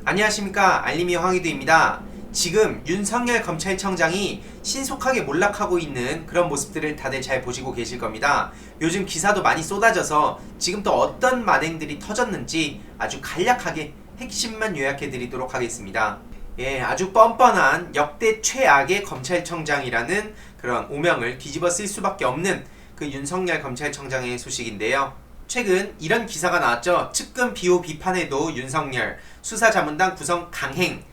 안녕하십니까, 알림이 황희두입니다. 지금 윤석열 검찰청장이 신속하게 몰락하고 있는 그런 모습들을 다들 잘 보시고 계실 겁니다. 요즘 기사도 많이 쏟아져서 지금 또 어떤 만행들이 터졌는지 아주 간략하게 핵심만 요약해 드리도록 하겠습니다. 아주 뻔뻔한 역대 최악의 검찰청장이라는 그런 오명을 뒤집어 쓸 수밖에 없는 그 윤석열 검찰청장의 소식인데요. 최근 이런 기사가 나왔죠. 측근 비호 비판에도 윤석열, 수사자문단 구성 강행.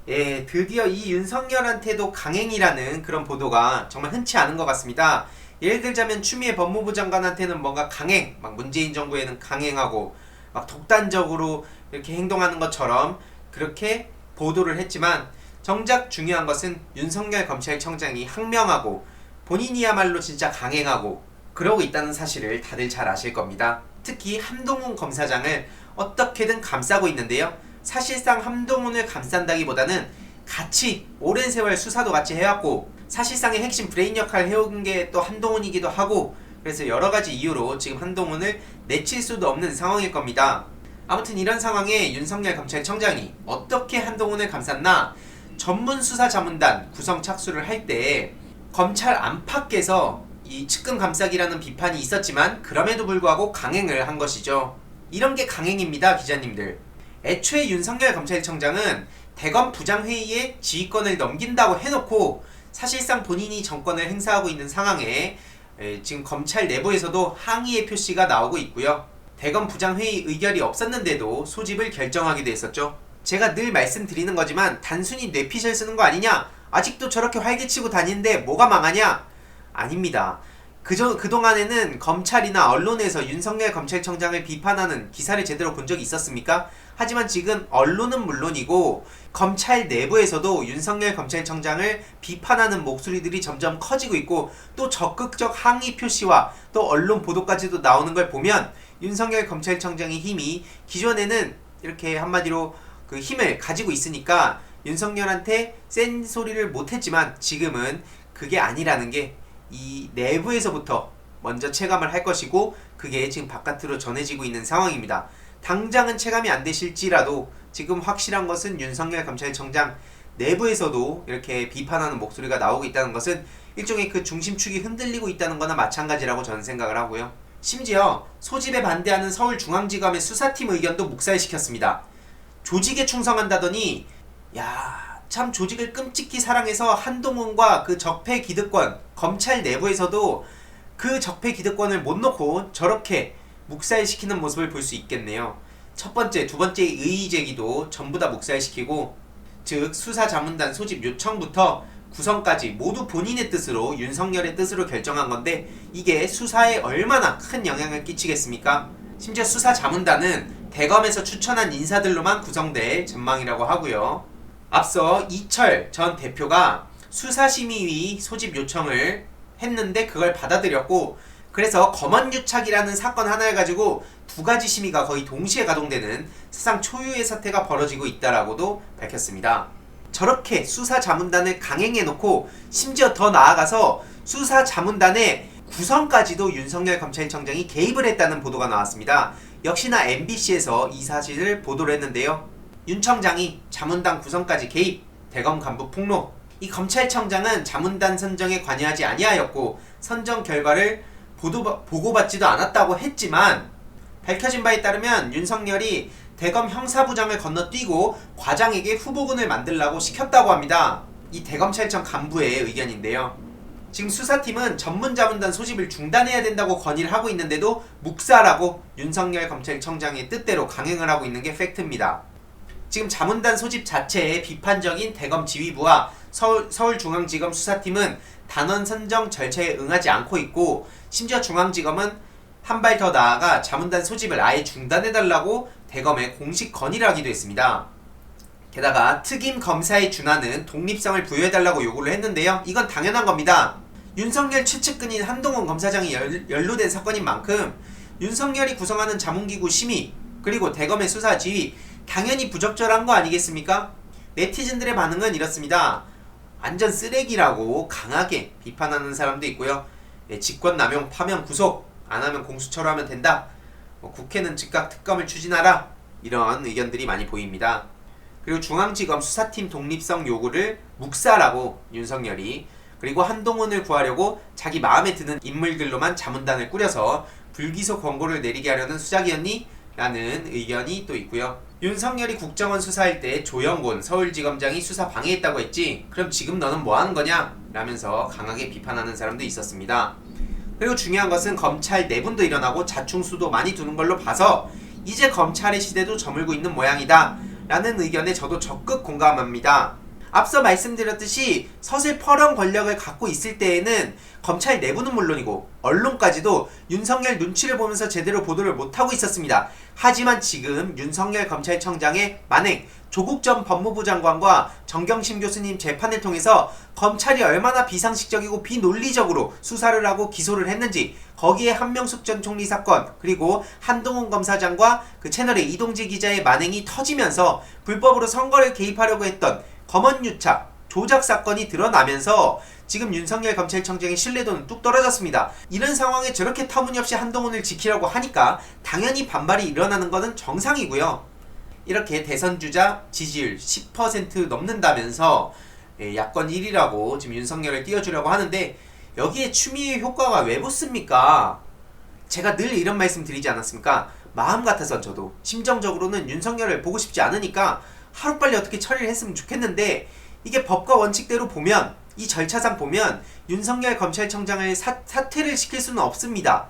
드디어 이 윤석열한테도 강행이라는 그런 보도가 정말 흔치 않은 것 같습니다. 예를 들자면 추미애 법무부 장관한테는 뭔가 강행, 막 문재인 정부에는 강행하고 막 독단적으로 이렇게 행동하는 것처럼 그렇게 보도를 했지만, 정작 중요한 것은 윤석열 검찰청장이 항명하고 본인이야말로 진짜 강행하고 그러고 있다는 사실을 다들 잘 아실 겁니다. 특히 한동훈 검사장을 어떻게든 감싸고 있는데요. 사실상 한동훈을 감싼다기보다는 같이 오랜 세월 수사도 같이 해왔고 사실상의 핵심 브레인 역할을 해온 게 또 한동훈이기도 하고, 그래서 여러가지 이유로 지금 한동훈을 내칠 수도 없는 상황일 겁니다. 아무튼 이런 상황에 윤석열 검찰청장이 어떻게 한동훈을 감쌌나, 전문수사자문단 구성 착수를 할 때 검찰 안팎에서 이 측근 감싸기라는 비판이 있었지만 그럼에도 불구하고 강행을 한 것이죠. 이런 게 강행입니다, 기자님들. 애초에 윤석열 검찰청장은 대검 부장회의에 지휘권을 넘긴다고 해놓고 사실상 본인이 정권을 행사하고 있는 상황에 지금 검찰 내부에서도 항의의 표시가 나오고 있고요. 대검 부장회의 의결이 없었는데도 소집을 결정하기도 했었죠. 제가 늘 말씀드리는 거지만 단순히 뇌피셜 쓰는 거 아니냐? 아직도 저렇게 활개치고 다니는데 뭐가 망하냐? 아닙니다. 그동안에는 검찰이나 언론에서 윤석열 검찰청장을 비판하는 기사를 제대로 본 적이 있었습니까? 하지만 지금 언론은 물론이고 검찰 내부에서도 윤석열 검찰청장을 비판하는 목소리들이 점점 커지고 있고, 또 적극적 항의 표시와 또 언론 보도까지도 나오는 걸 보면 윤석열 검찰청장의 힘이, 기존에는 이렇게 한마디로 그 힘을 가지고 있으니까 윤석열한테 센 소리를 못했지만 지금은 그게 아니라는 게 이 내부에서부터 먼저 체감을 할 것이고, 그게 지금 바깥으로 전해지고 있는 상황입니다. 당장은 체감이 안 되실지라도 지금 확실한 것은 윤석열 검찰청장 내부에서도 이렇게 비판하는 목소리가 나오고 있다는 것은 일종의 그 중심축이 흔들리고 있다는 거나 마찬가지라고 저는 생각을 하고요. 심지어 소집에 반대하는 서울중앙지검의 수사팀 의견도 묵살시켰습니다. 조직에 충성한다더니, 참 조직을 끔찍히 사랑해서 한동훈과 그 적폐 기득권, 검찰 내부에서도 그 적폐 기득권을 못 놓고 저렇게 묵살시키는 모습을 볼 수 있겠네요. 첫 번째, 두 번째 의의 제기도 전부 다 묵살시키고, 즉 수사자문단 소집 요청부터 구성까지 모두 본인의 뜻으로, 윤석열의 뜻으로 결정한 건데 이게 수사에 얼마나 큰 영향을 끼치겠습니까? 심지어 수사자문단은 대검에서 추천한 인사들로만 구성될 전망이라고 하고요. 앞서 이철 전 대표가 수사심의위 소집 요청을 했는데 그걸 받아들였고, 그래서 검언유착이라는 사건 하나를 가지고 두 가지 심의가 거의 동시에 가동되는 사상 초유의 사태가 벌어지고 있다라고도 밝혔습니다. 저렇게 수사자문단을 강행해놓고 심지어 더 나아가서 수사자문단의 구성까지도 윤석열 검찰청장이 개입을 했다는 보도가 나왔습니다. 역시나 MBC에서 이 사실을 보도를 했는데요. 윤 청장이 자문단 구성까지 개입, 대검 간부 폭로. 이 검찰청장은 자문단 선정에 관여하지 아니하였고 선정 결과를 보고받지도 않았다고 했지만, 밝혀진 바에 따르면 윤석열이 대검 형사부장을 건너뛰고 과장에게 후보군을 만들라고 시켰다고 합니다. 이 대검찰청 간부의 의견인데요. 지금 수사팀은 전문자문단 소집을 중단해야 된다고 건의를 하고 있는데도 묵살하고 윤석열 검찰청장의 뜻대로 강행을 하고 있는 게 팩트입니다. 지금 자문단 소집 자체에 비판적인 대검 지휘부와 서울중앙지검 수사팀은 단원 선정 절차에 응하지 않고 있고, 심지어 중앙지검은 한 발 더 나아가 자문단 소집을 아예 중단해달라고 대검에 공식 건의를 하기도 했습니다. 게다가 특임 검사에 준하는 독립성을 부여해달라고 요구를 했는데요. 이건 당연한 겁니다. 윤석열 최측근인 한동훈 검사장이 연루된 사건인 만큼 윤석열이 구성하는 자문기구 심의, 그리고 대검의 수사 지휘, 당연히 부적절한 거 아니겠습니까? 네티즌들의 반응은 이렇습니다. 완전 쓰레기라고 강하게 비판하는 사람도 있고요. 직권남용, 파면, 구속, 안하면 공수처로 하면 된다. 국회는 즉각 특검을 추진하라. 이런 의견들이 많이 보입니다. 그리고 중앙지검 수사팀 독립성 요구를 묵살하고 윤석열이, 그리고 한동훈을 구하려고 자기 마음에 드는 인물들로만 자문단을 꾸려서 불기소 권고를 내리게 하려는 수작이었니? 라는 의견이 또 있고요. 윤석열이 국정원 수사할 때 조영곤 서울지검장이 수사 방해했다고 했지? 그럼 지금 너는 뭐 하는 거냐? 라면서 강하게 비판하는 사람도 있었습니다. 그리고 중요한 것은 검찰 내분도 일어나고 자충수도 많이 두는 걸로 봐서 이제 검찰의 시대도 저물고 있는 모양이다 라는 의견에 저도 적극 공감합니다. 앞서 말씀드렸듯이 서슬퍼런 권력을 갖고 있을 때에는 검찰 내부는 물론이고 언론까지도 윤석열 눈치를 보면서 제대로 보도를 못하고 있었습니다. 하지만 지금 윤석열 검찰청장의 만행, 조국 전 법무부 장관과 정경심 교수님 재판을 통해서 검찰이 얼마나 비상식적이고 비논리적으로 수사를 하고 기소를 했는지, 거기에 한명숙 전 총리 사건, 그리고 한동훈 검사장과 그 채널의 이동재 기자의 만행이 터지면서 불법으로 선거를 개입하려고 했던 검언유착, 조작 사건이 드러나면서 지금 윤석열 검찰청장의 신뢰도는 뚝 떨어졌습니다. 이런 상황에 저렇게 터무니없이 한동훈을 지키려고 하니까 당연히 반발이 일어나는 것은 정상이고요. 이렇게 대선주자 지지율 10% 넘는다면서 야권 1위라고 지금 윤석열을 띄워주려고 하는데, 여기에 추미애 효과가 왜 붙습니까? 제가 늘 이런 말씀 드리지 않았습니까? 마음 같아서 저도 심정적으로는 윤석열을 보고 싶지 않으니까 하루빨리 어떻게 처리를 했으면 좋겠는데, 이게 법과 원칙대로 보면, 이 절차상 보면 윤석열 검찰청장을 사퇴를 시킬 수는 없습니다.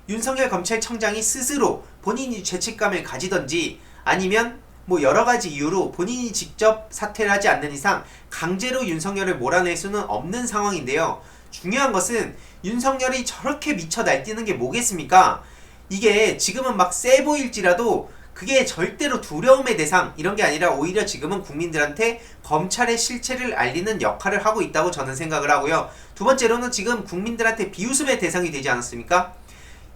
윤석열 검찰청장이 스스로 본인이 죄책감을 가지던지 아니면 뭐 여러가지 이유로 본인이 직접 사퇴를 하지 않는 이상 강제로 윤석열을 몰아낼 수는 없는 상황인데요. 중요한 것은 윤석열이 저렇게 미쳐 날뛰는 게 뭐겠습니까? 이게 지금은 막 세 보일지라도 그게 절대로 두려움의 대상 이런 게 아니라 오히려 지금은 국민들한테 검찰의 실체를 알리는 역할을 하고 있다고 저는 생각을 하고요. 두 번째로는 지금 국민들한테 비웃음의 대상이 되지 않았습니까?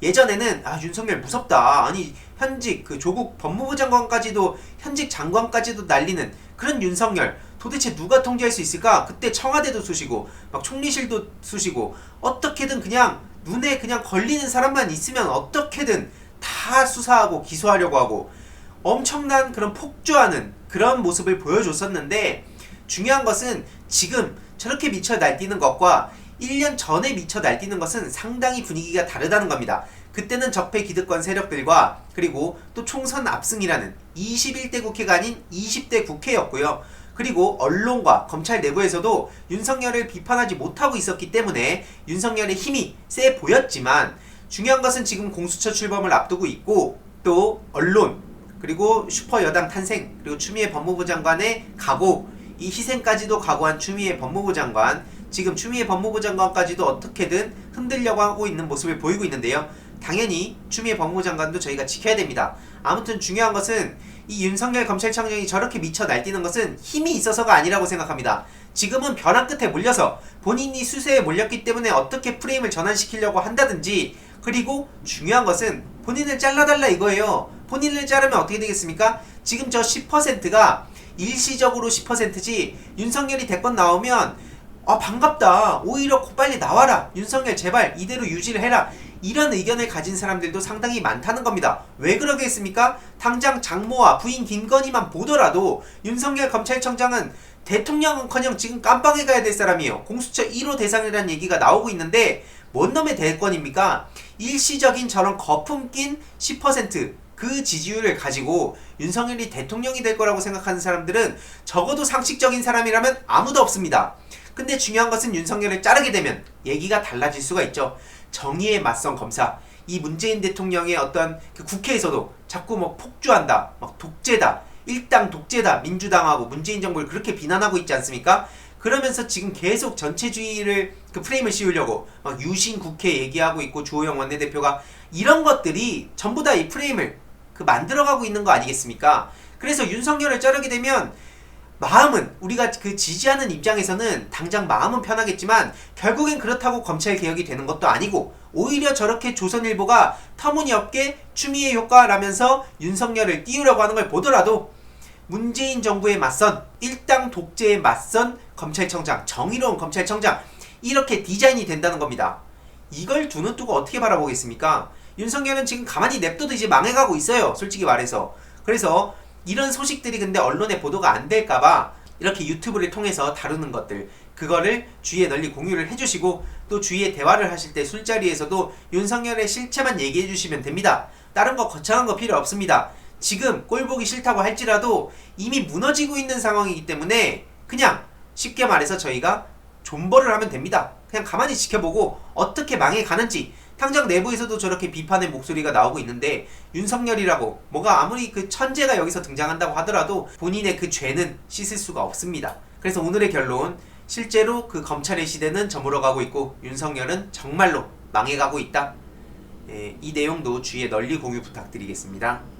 예전에는 윤석열 무섭다, 아니 현직 그 조국 법무부 장관까지도, 현직 장관까지도 날리는 그런 윤석열 도대체 누가 통제할 수 있을까? 그때 청와대도 쑤시고 막 총리실도 쑤시고 어떻게든 그냥 눈에 그냥 걸리는 사람만 있으면 어떻게든 다 수사하고 기소하려고 하고 엄청난 그런 폭주하는 그런 모습을 보여줬었는데, 중요한 것은 지금 저렇게 미쳐 날뛰는 것과 1년 전에 미쳐 날뛰는 것은 상당히 분위기가 다르다는 겁니다. 그때는 적폐 기득권 세력들과 그리고 또 총선 압승이라는 21대 국회가 아닌 20대 국회였고요. 그리고 언론과 검찰 내부에서도 윤석열을 비판하지 못하고 있었기 때문에 윤석열의 힘이 세 보였지만, 중요한 것은 지금 공수처 출범을 앞두고 있고 또 언론, 그리고 슈퍼 여당 탄생, 그리고 추미애 법무부 장관의 각오, 이 희생까지도 각오한 추미애 법무부 장관, 지금 추미애 법무부 장관까지도 어떻게든 흔들려고 하고 있는 모습을 보이고 있는데요. 당연히 추미애 법무부 장관도 저희가 지켜야 됩니다. 아무튼 중요한 것은 이 윤석열 검찰청장이 저렇게 미쳐 날뛰는 것은 힘이 있어서가 아니라고 생각합니다. 지금은 벼랑 끝에 몰려서 본인이 수세에 몰렸기 때문에 어떻게 프레임을 전환시키려고 한다든지, 그리고 중요한 것은 본인을 잘라달라 이거예요. 본인을 자르면 어떻게 되겠습니까? 지금 저 10%가 일시적으로 10%지 윤석열이 대권 나오면 반갑다, 오히려 빨리 나와라, 윤석열 제발 이대로 유지를 해라, 이런 의견을 가진 사람들도 상당히 많다는 겁니다. 왜 그러겠습니까? 당장 장모와 부인 김건희만 보더라도 윤석열 검찰청장은 대통령은커녕 지금 깜빵에 가야 될 사람이에요. 공수처 1호 대상이라는 얘기가 나오고 있는데 뭔 놈의 대권입니까? 일시적인 저런 거품 낀 10%, 그 지지율을 가지고 윤석열이 대통령이 될 거라고 생각하는 사람들은 적어도 상식적인 사람이라면 아무도 없습니다. 근데 중요한 것은 윤석열을 자르게 되면 얘기가 달라질 수가 있죠. 정의에 맞선 검사, 이 문재인 대통령의 어떤 그 국회에서도 자꾸 뭐 폭주한다, 막 독재다, 일당 독재다, 민주당하고 문재인 정부를 그렇게 비난하고 있지 않습니까? 그러면서 지금 계속 전체주의를 그 프레임을 씌우려고 막 유신 국회 얘기하고 있고, 주호영 원내대표가 이런 것들이 전부 다 이 프레임을 그 만들어가고 있는 거 아니겠습니까? 그래서 윤석열을 자르게 되면 마음은, 우리가 그 지지하는 입장에서는 당장 마음은 편하겠지만 결국엔 그렇다고 검찰 개혁이 되는 것도 아니고, 오히려 저렇게 조선일보가 터무니없게 추미애 효과라면서 윤석열을 띄우려고 하는 걸 보더라도 문재인 정부에 맞선, 일당 독재에 맞선 검찰청장, 정의로운 검찰청장, 이렇게 디자인이 된다는 겁니다. 이걸 두 눈 뜨고 어떻게 바라보겠습니까? 윤석열은 지금 가만히 냅둬도 이제 망해가고 있어요, 솔직히 말해서. 그래서 이런 소식들이 근데 언론에 보도가 안 될까봐 이렇게 유튜브를 통해서 다루는 것들, 그거를 주위에 널리 공유를 해주시고, 또 주위에 대화를 하실 때 술자리에서도 윤석열의 실체만 얘기해 주시면 됩니다. 다른 거 거창한 거 필요 없습니다. 지금 꼴 보기 싫다고 할지라도 이미 무너지고 있는 상황이기 때문에 그냥 쉽게 말해서 저희가 존버를 하면 됩니다. 그냥 가만히 지켜보고 어떻게 망해가는지. 당장 내부에서도 저렇게 비판의 목소리가 나오고 있는데, 윤석열이라고 뭐가 아무리 그 천재가 여기서 등장한다고 하더라도 본인의 그 죄는 씻을 수가 없습니다. 그래서 오늘의 결론, 실제로 그 검찰의 시대는 저물어가고 있고 윤석열은 정말로 망해가고 있다. 이 내용도 주위에 널리 공유 부탁드리겠습니다.